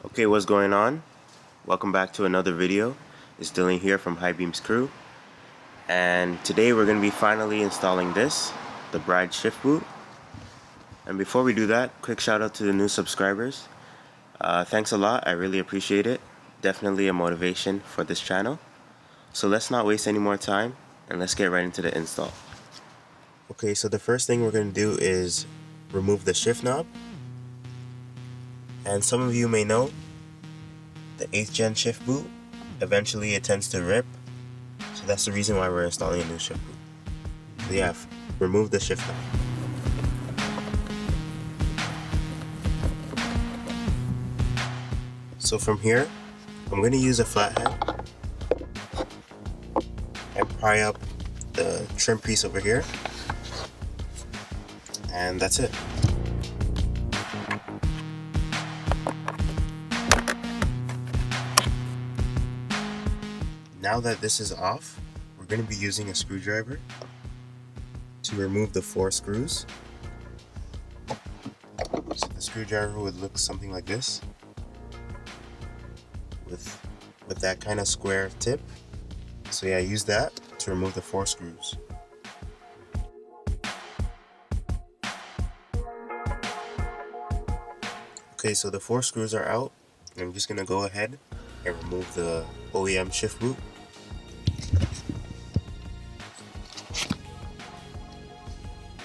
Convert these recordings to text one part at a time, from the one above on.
Okay, what's going on? Welcome back to another video. It's Dylan here from High Beams Crew, and today we're going to be finally installing the Bride shift boot. And before we do that, quick shout out to the new subscribers. Thanks a lot, I really appreciate it. Definitely a motivation for this channel. So let's not waste any more time and let's get right into the install. Okay, so the first thing we're going to do is remove the shift knob. And some of you may know, the 8th gen shift boot, eventually it tends to rip. So that's the reason why we're installing a new shift boot. So yeah, remove the shift knob. So from here, I'm going to use a flathead and pry up the trim piece over here. And that's it. Now that this is off, we're going to be using a screwdriver to remove the 4 screws. So the screwdriver would look something like this, with that kind of square tip. So yeah, use that to remove the 4 screws. Okay, so the 4 screws are out. I'm just going to go ahead and remove the OEM shift boot.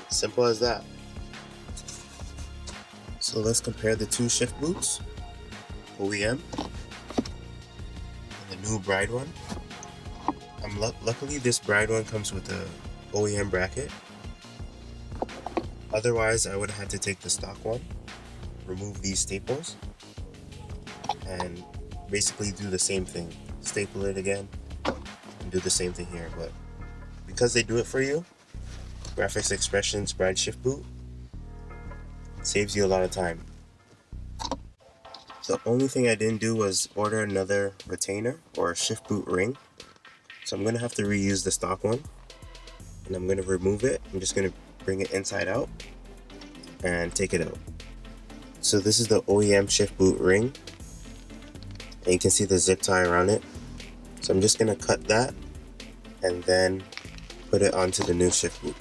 Simple as that. So let's compare the two shift boots, OEM and the new Bride one. Luckily this Bride one comes with a OEM bracket. Otherwise I would have had to take the stock one, remove these staples, and basically do the same thing. Staple it again and do the same thing here. But because they do it for you, Graphics Expressions Bride shift boot saves you a lot of time. The only thing I didn't do was order another retainer or shift boot ring. So I'm going to have to reuse the stock one. And I'm going to remove it. I'm just going to bring it inside out and take it out. So this is the OEM shift boot ring. And you can see the zip tie around it. So I'm just going to cut that and then put it onto the new shift boot.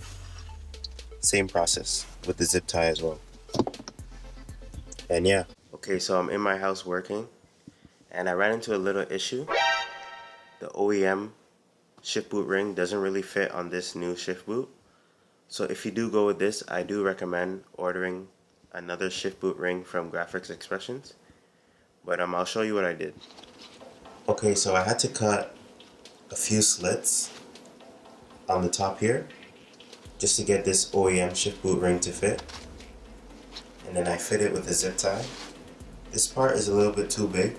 Same process with the zip tie as well. And yeah. Okay, so I'm in my house working and I ran into a little issue. The OEM shift boot ring doesn't really fit on this new shift boot. So if you do go with this, I do recommend ordering another shift boot ring from Graphics Expressions. But I'll show you what I did. Okay, so I had to cut a few slits on the top here just to get this OEM shift boot ring to fit. And then I fit it with a zip tie. This part is a little bit too big,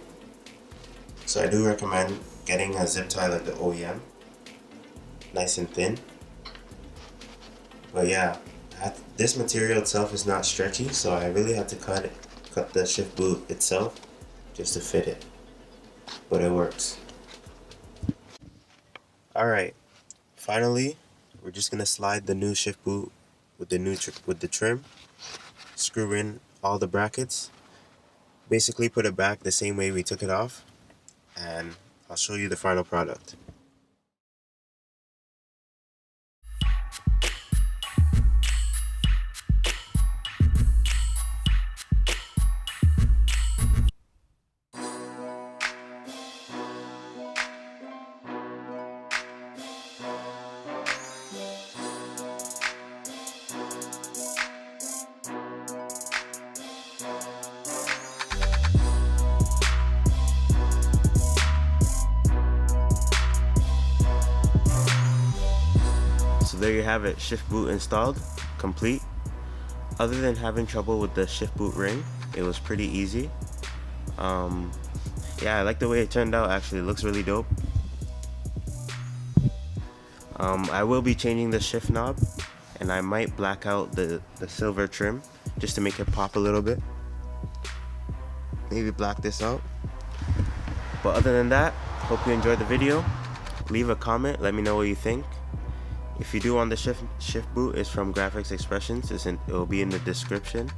so I do recommend getting a zip tie like the OEM, nice and thin. But yeah, this material itself is not stretchy, so I really had to cut the shift boot itself just to fit it, but it works. Alright, finally we're just gonna slide the new shift boot with the trim, screw in all the brackets, basically put it back the same way we took it off, and I'll show you the final product. So there you have it, shift boot installed, complete. Other than having trouble with the shift boot ring, it was pretty easy. Yeah, I like the way it turned out. Actually, it looks really dope. I will be changing the shift knob, and I might black out the silver trim just to make it pop a little bit. Maybe black this out. But other than that, hope you enjoyed the video. Leave a comment, let me know what you think. If you do want the shift boot, it's from Graphics Expressions. It will be in the description.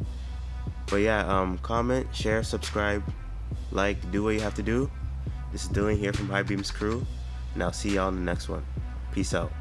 But yeah, comment, share, subscribe. like, do what you have to do. This is Dylan here from High Beams Crew, and I'll see y'all in the next one. Peace out.